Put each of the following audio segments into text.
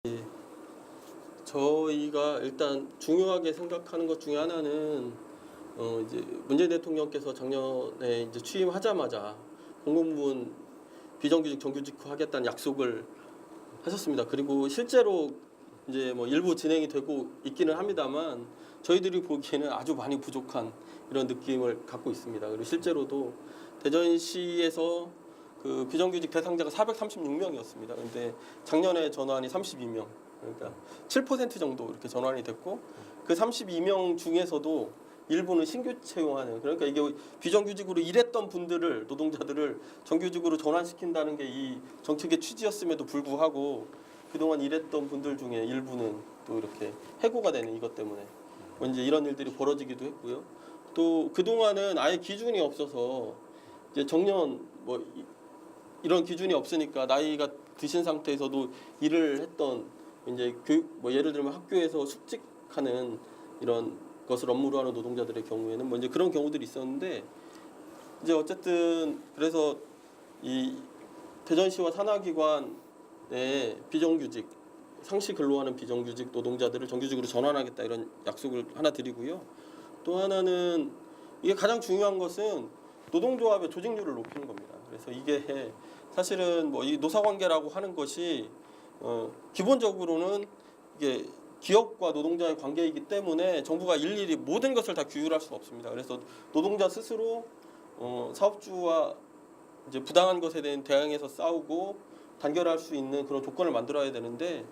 예, 저희가 일단 중요하게 생각하는 것 중에 하나는 이제 문재인 대통령께서 작년에 이제 취임하자마자 공공부문 비정규직 정규직화 하겠다는 약속을 하셨습니다. 그리고 실제로 이제 뭐 일부 진행이 되고 있기는 합니다만 저희들이 보기에는 아주 많이 부족한 이런 느낌을 갖고 있습니다. 그리고 실제로도 대전시에서 그 비정규직 대상자가 436명이었습니다. 근데 작년에 전환이 32명, 그러니까 7% 정도 이렇게 전환이 됐고 그 32명 중에서도 일부는 신규 채용하는, 그러니까 이게 비정규직으로 일했던 분들을, 노동자들을 정규직으로 전환시킨다는 게 이 정책의 취지였음에도 불구하고 그동안 일했던 분들 중에 일부는 또 이렇게 해고가 되는 이것 때문에 뭐 이제 이런 일들이 벌어지기도 했고요. 또 그동안은 아예 기준이 없어서 이제 정년 뭐 이런 기준이 없으니까 나이가 드신 상태에서도 일을 했던 이제 뭐 예를 들면 학교에서 숙직하는 이런 것을 업무로 하는 노동자들의 경우에는 뭐 이제 그런 경우들이 있었는데, 이제 어쨌든 그래서 이 대전시와 산하기관의 비정규직 상시 근로하는 비정규직 노동자들을 정규직으로 전환하겠다 이런 약속을 하나 드리고요. 또 하나는 이게 가장 중요한 것은 노동조합의 조직률을 높이는 겁니다. 그래서 이게 사실은 뭐 이 노사관계라고 하는 것이 기본적으로는 이게 기업과 노동자의 관계이기 때문에 정부가 일일이 모든 것을 다 규율할 수가 없습니다. 그래서 노동자 스스로 사업주와 이제 부당한 것에 대한 대응해서 싸우고 단결할 수 있는 그런 조건을 만들어야 되는데,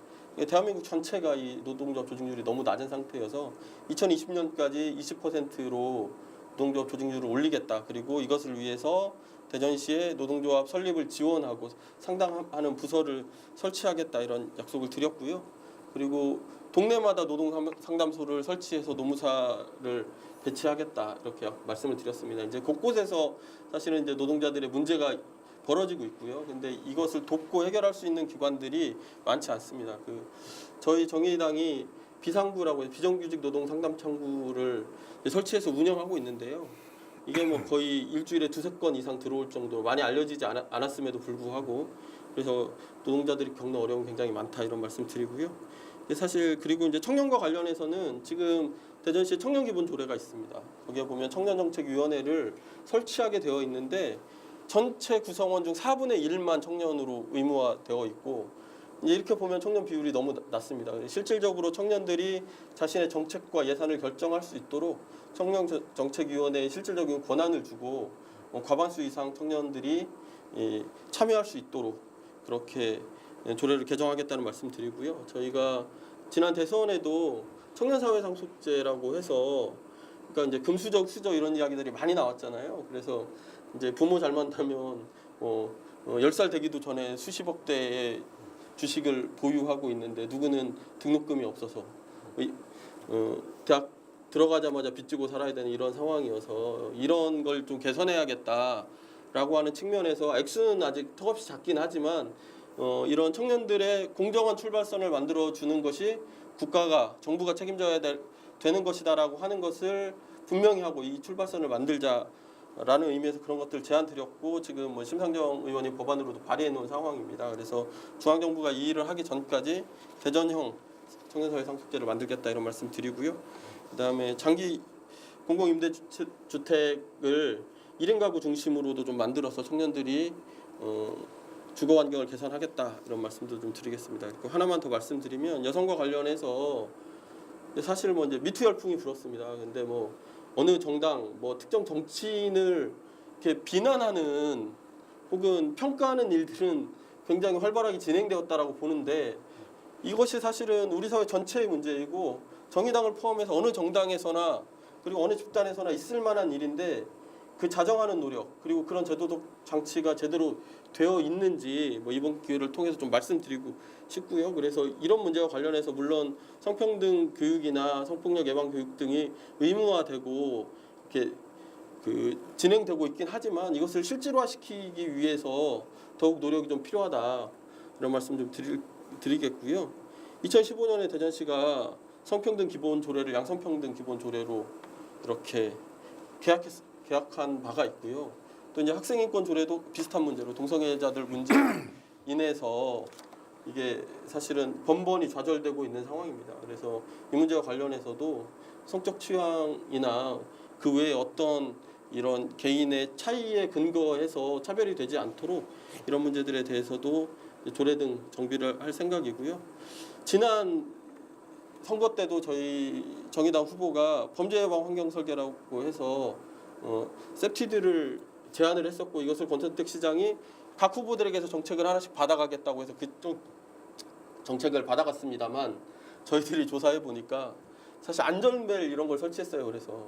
대한민국 전체가 이 노동조합 조직률이 너무 낮은 상태여서 2020년까지 20%로 노동조합 조직률을 올리겠다. 그리고 이것을 위해서 대전시에 노동조합 설립을 지원하고 상당하는 부서를 설치하겠다 이런 약속을 드렸고요. 그리고 동네마다 노동상담소를 설치해서 노무사를 배치하겠다 이렇게 말씀을 드렸습니다. 이제 곳곳에서 사실은 이제 노동자들의 문제가 벌어지고 있고요. 근데 이것을 돕고 해결할 수 있는 기관들이 많지 않습니다. 저희 정의당이 비상구라고 해서 비정규직 노동 상담 창구를 설치해서 운영하고 있는데요. 이게 뭐 거의 일주일에 2-3건 이상 들어올 정도로 많이 알려지지 않았음에도 불구하고, 그래서 노동자들이 겪는 어려움이 굉장히 많다 이런 말씀 드리고요. 사실 그리고 이제 청년과 관련해서는 지금 대전시에 청년기본조례가 있습니다. 거기에 보면 청년정책위원회를 설치하게 되어 있는데 전체 구성원 중 4분의 1만 청년으로 의무화되어 있고, 이제 이렇게 보면 청년 비율이 너무 낮습니다. 실질적으로 청년들이 자신의 정책과 예산을 결정할 수 있도록 청년정책위원회에 실질적인 권한을 주고 과반수 이상 청년들이 참여할 수 있도록 그렇게 조례를 개정하겠다는 말씀 드리고요. 저희가 지난 대선에도 청년사회상속제라고 해서, 그러니까 이제 금수저, 수저 이런 이야기들이 많이 나왔잖아요. 그래서 이제 부모 잘 만나면 10살 되기도 전에 수십억 대의 주식을 보유하고 있는데 누구는 등록금이 없어서 대학 들어가자마자 빚지고 살아야 되는 이런 상황이어서 이런 걸 좀 개선해야겠다라고 하는 측면에서 액수는 아직 턱없이 작긴 하지만 이런 청년들의 공정한 출발선을 만들어주는 것이 정부가 책임져야 되는 것이다라고 하는 것을 분명히 하고 이 출발선을 만들자라는 의미에서 그런 것들 제안 드렸고, 지금 뭐 심상정 의원이 법안으로도 발의해 놓은 상황입니다. 그래서 중앙정부가 이 일을 하기 전까지 대전형 청년사회 상속제를 만들겠다 이런 말씀 드리고요. 그다음에 장기 공공임대주택을 1인 가구 중심으로도 좀 만들어서 청년들이 주거 환경을 개선하겠다 이런 말씀도 좀 드리겠습니다. 그리고 하나만 더 말씀드리면 여성과 관련해서 사실 뭐 이제 미투 열풍이 불었습니다. 근데 뭐 어느 정당 뭐 특정 정치인을 이렇게 비난하는 혹은 평가하는 일들은 굉장히 활발하게 진행되었다라고 보는데, 이것이 사실은 우리 사회 전체의 문제이고 정의당을 포함해서 어느 정당에서나 그리고 어느 집단에서나 있을 만한 일인데, 그 자정하는 노력 그리고 그런 제도적 장치가 제대로 되어 있는지 뭐 이번 기회를 통해서 좀 말씀드리고 싶고요. 그래서 이런 문제와 관련해서 물론 성평등 교육이나 성폭력 예방 교육 등이 의무화되고 이렇게 진행되고 있긴 하지만 이것을 실질화시키기 위해서 더욱 노력이 좀 필요하다 이런 말씀 좀 드리겠고요. 2015년에 대전시가 성평등 기본 조례를 양성평등 기본 조례로 이렇게 계약한 바가 있고요. 또 이제 학생인권 조례도 비슷한 문제로 동성애자들 문제 인해서 이게 사실은 번번이 좌절되고 있는 상황입니다. 그래서 이 문제와 관련해서도 성적 취향이나 그 외에 어떤 이런 개인의 차이에 근거해서 차별이 되지 않도록 이런 문제들에 대해서도 조례등 정비를 할 생각이고요. 지난 선거 때도 저희 정의당 후보가 범죄 예방 환경 설계라고 해서 셉티드를 제안을 했었고, 이것을 권선택 시장이 각 후보들에게서 정책을 하나씩 받아가겠다고 해서 그 정책을 받아갔습니다만, 저희들이 조사해 보니까 사실 안전벨 이런 걸 설치했어요. 그래서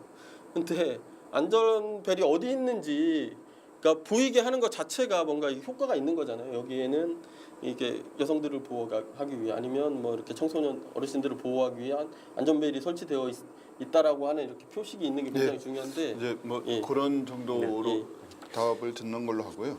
근데 안전벨이 어디 있는지, 그러니까 보이게 하는 것 자체가 뭔가 효과가 있는 거잖아요. 여기에는 이게 여성들을 보호하기 위해, 아니면 뭐 이렇게 청소년 어르신들을 보호하기 위한 안전벨이 설치되어 있다라고 하는 이렇게 표식이 있는 게 굉장히 중요한데, 이제 뭐 예. 그런 정도로 예. 답을 듣는 걸로 하고요.